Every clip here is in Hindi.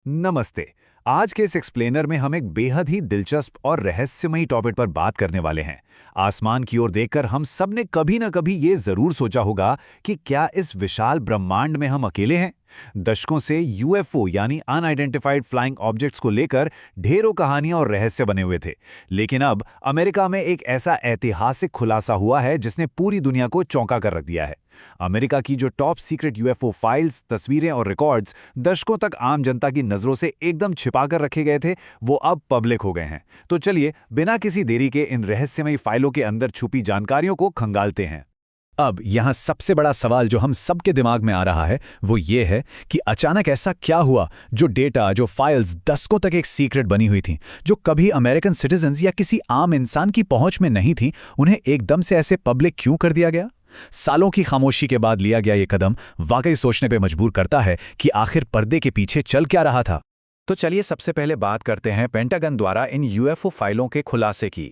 नमस्ते। आज के इस एक्सप्लेनर में हम एक बेहद ही दिलचस्प और रहस्यमयी टॉपिक पर बात करने वाले हैं। आसमान की ओर देखकर हम सब ने कभी न कभी ये जरूर सोचा होगा कि क्या इस विशाल ब्रह्मांड में हम अकेले हैं। दशकों से यूएफओ यानी अनआइडेंटिफाइड फ्लाइंग ऑब्जेक्ट्स को लेकर ढेरों कहानियां और रहस्य बने हुए थे, लेकिन अब अमेरिका में एक ऐसा ऐतिहासिक खुलासा हुआ है जिसने पूरी दुनिया को चौंका कर रख दिया है। अमेरिका की जो टॉप सीक्रेट यूएफओ फाइल्स, तस्वीरें और रिकॉर्ड्स दशकों तक आम जनता की नजरों से एकदम छिपा कर रखे गए थे, वो अब पब्लिक हो गए हैं। तो चलिए बिना किसी देरी के इन रहस्यमयी फाइलों के अंदर छुपी जानकारियों को खंगालते हैं। अब यहाँ सबसे बड़ा सवाल जो हम सबके दिमाग में आ रहा है वो ये है कि अचानक ऐसा क्या हुआ जो डेटा, जो फाइल्स दशकों तक एक सीक्रेट बनी हुई थी, जो कभी अमेरिकन सिटीजन्स या किसी आम इंसान की पहुंच में नहीं थी, उन्हें एकदम से ऐसे पब्लिक क्यों कर दिया गया। सालों की खामोशी के बाद लिया गया ये कदम वाकई सोचने पे मजबूर करता है कि आखिर पर्दे के पीछे चल क्या रहा था। तो चलिए सबसे पहले बात करते हैं पेंटागन द्वारा इन यूएफओ फाइलों के खुलासे की।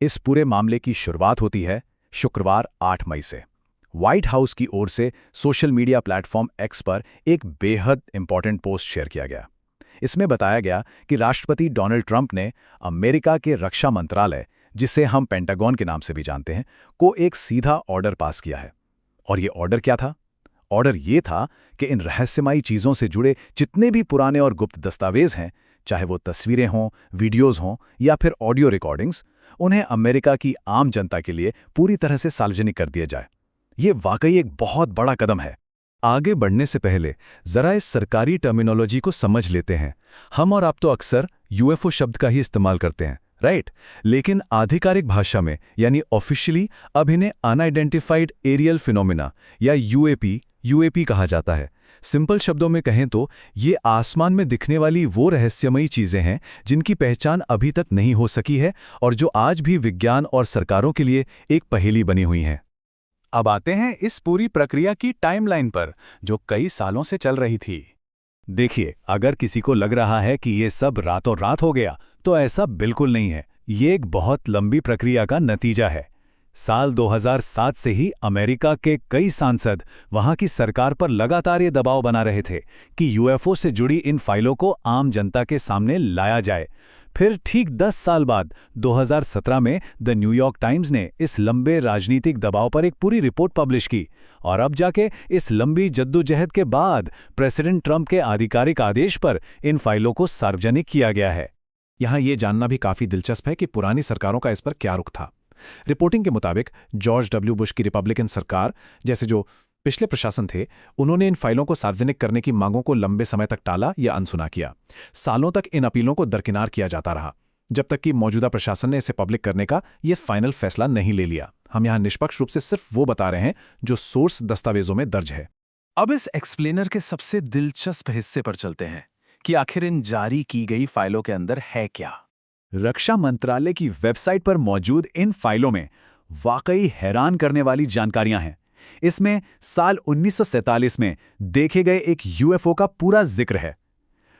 इस पूरे मामले की शुरुआत होती है शुक्रवार 8 मई से। व्हाइट हाउस की ओर से सोशल मीडिया प्लेटफॉर्म एक्स पर एक बेहद इंपॉर्टेंट पोस्ट शेयर किया गया। इसमें बताया गया कि राष्ट्रपति डोनाल्ड ट्रंप ने अमेरिका के रक्षा मंत्रालय, जिसे हम पेंटागन के नाम से भी जानते हैं, को एक सीधा ऑर्डर पास किया है। और ये ऑर्डर क्या था? ऑर्डर ये था कि इन रहस्यमयी चीज़ों से जुड़े जितने भी पुराने और गुप्त दस्तावेज हैं, चाहे वो तस्वीरें हों, वीडियोज़ हों या फिर ऑडियो रिकॉर्डिंग्स, उन्हें अमेरिका की आम जनता के लिए पूरी तरह से सार्वजनिक कर दिया जाए। ये वाकई एक बहुत बड़ा कदम है। आगे बढ़ने से पहले जरा इस सरकारी टर्मिनोलॉजी को समझ लेते हैं। हम और आप तो अक्सर यूएफओ शब्द का ही इस्तेमाल करते हैं, राइट? लेकिन आधिकारिक भाषा में यानी ऑफिशियली अब इन्हें अनआइडेंटिफाइड एरियल फिनोमिना या यूएपी कहा जाता है। सिंपल शब्दों में कहें तो ये आसमान में दिखने वाली वो रहस्यमयी चीजें हैं जिनकी पहचान अभी तक नहीं हो सकी है और जो आज भी विज्ञान और सरकारों के लिए एक पहेली बनी हुई हैं। अब आते हैं इस पूरी प्रक्रिया की टाइमलाइन पर, जो कई सालों से चल रही थी। देखिए, अगर किसी को लग रहा है कि ये सब रातों रात हो गया, तो ऐसा बिल्कुल नहीं है। ये एक बहुत लंबी प्रक्रिया का नतीजा है। साल 2007 से ही अमेरिका के कई सांसद वहां की सरकार पर लगातार ये दबाव बना रहे थे कि यूएफओ से जुड़ी इन फाइलों को आम जनता के सामने लाया जाए। फिर ठीक 10 साल बाद 2017 में द न्यूयॉर्क टाइम्स ने इस लंबे राजनीतिक दबाव पर एक पूरी रिपोर्ट पब्लिश की, और अब जाके इस लंबी जद्दोजहद के बाद प्रेसिडेंट ट्रंप के आधिकारिक आदेश पर इन फाइलों को सार्वजनिक किया गया है। यहाँ ये जानना भी काफी दिलचस्प है कि पुरानी सरकारों का इस पर क्या रुख था। रिपोर्टिंग के मुताबिक जॉर्ज डब्ल्यू बुश की रिपब्लिकन सरकार जैसे जो पिछले प्रशासन थे, उन्होंने इन फाइलों को सार्वजनिक करने की मांगों को लंबे समय तक टाला या अनसुना किया। सालों तक इन अपीलों को दरकिनार किया जाता रहा, जब तक कि मौजूदा प्रशासन ने इसे पब्लिक करने का ये फाइनल फैसला नहीं ले लिया। हम यहाँ निष्पक्ष रूप से सिर्फ वो बता रहे हैं जो सोर्स दस्तावेजों में दर्ज है। अब इस एक्सप्लेनर के सबसे दिलचस्प हिस्से पर चलते हैं कि आखिर इन जारी की गई फाइलों के अंदर है क्या। रक्षा मंत्रालय की वेबसाइट पर मौजूद इन फाइलों में वाकई हैरान करने वाली जानकारियां हैं। इसमें साल 1947 में देखे गए एक यूएफओ का पूरा जिक्र है।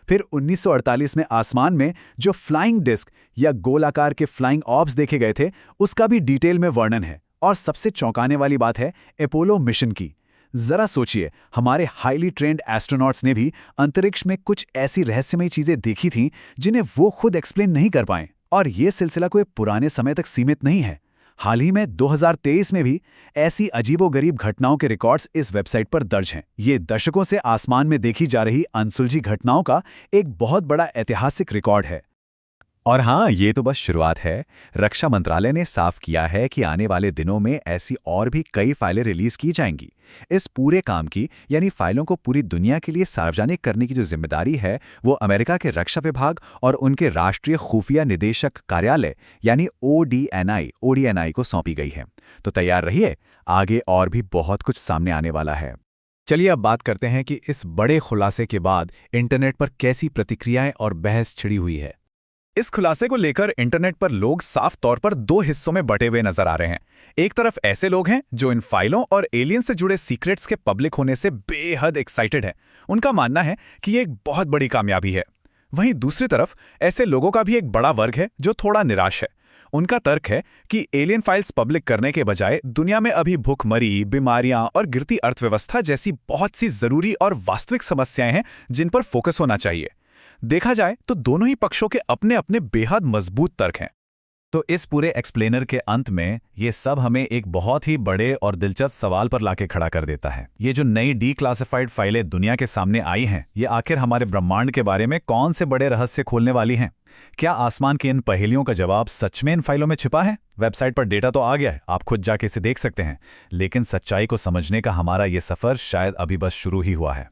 फिर 1948 में आसमान में जो फ्लाइंग डिस्क या गोलाकार के फ्लाइंग ऑब्स देखे गए थे, उसका भी डिटेल में वर्णन है। और सबसे चौंकाने वाली बात है अपोलो मिशन की। जरा सोचिए, हमारे हाईली ट्रेंड एस्ट्रोनॉट्स ने भी अंतरिक्ष में कुछ ऐसी रहस्यमयी चीजें देखी थीं जिन्हें वो खुद एक्सप्लेन नहीं कर पाए। और ये सिलसिला कोई पुराने समय तक सीमित नहीं है। हाल ही में 2023 में भी ऐसी अजीबोगरीब घटनाओं के रिकॉर्ड्स इस वेबसाइट पर दर्ज हैं। ये दशकों से आसमान में देखी जा रही अनसुलझी घटनाओं का एक बहुत बड़ा ऐतिहासिक रिकॉर्ड है। और हाँ, ये तो बस शुरुआत है। रक्षा मंत्रालय ने साफ किया है कि आने वाले दिनों में ऐसी और भी कई फाइलें रिलीज की जाएंगी। इस पूरे काम की यानी फाइलों को पूरी दुनिया के लिए सार्वजनिक करने की जो जिम्मेदारी है, वो अमेरिका के रक्षा विभाग और उनके राष्ट्रीय खुफिया निदेशक कार्यालय यानी ओडीएनआई को सौंपी गई है। तो तैयार रहिए, आगे और भी बहुत कुछ सामने आने वाला है। चलिए अब बात करते हैं कि इस बड़े खुलासे के बाद इंटरनेट पर कैसी प्रतिक्रियाएं और बहस छिड़ी हुई है। इस खुलासे को लेकर इंटरनेट पर लोग साफ तौर पर दो हिस्सों में बटे हुए नजर आ रहे हैं। एक तरफ ऐसे लोग हैं जो इन फाइलों और एलियन से जुड़े सीक्रेट्स के पब्लिक होने से बेहद एक्साइटेड हैं। उनका मानना है कि ये एक बहुत बड़ी कामयाबी है। वहीं दूसरी तरफ ऐसे लोगों का भी एक बड़ा वर्ग है जो थोड़ा निराश है। उनका तर्क है कि एलियन फाइल्स पब्लिक करने के बजाय दुनिया में अभी भूखमरी, बीमारियां और गिरती अर्थव्यवस्था जैसी बहुत सी जरूरी और वास्तविक समस्याएं हैं जिन पर फोकस होना चाहिए। देखा जाए तो दोनों ही पक्षों के अपने अपने बेहद मजबूत तर्क हैं। तो इस पूरे एक्सप्लेनर के अंत में ये सब हमें एक बहुत ही बड़े और दिलचस्प सवाल पर लाके खड़ा कर देता है। ये जो नई डीक्लासिफाइड फाइलें दुनिया के सामने आई हैं, ये आखिर हमारे ब्रह्मांड के बारे में कौन से बड़े रहस्य खोलने वाली हैं? क्या आसमान की इन पहेलियों का जवाब सच में इन फाइलों में छिपा है? वेबसाइट पर डेटा तो आ गया है, आप खुद जाके इसे देख सकते हैं, लेकिन सच्चाई को समझने का हमारा ये सफर शायद अभी बस शुरू ही हुआ है।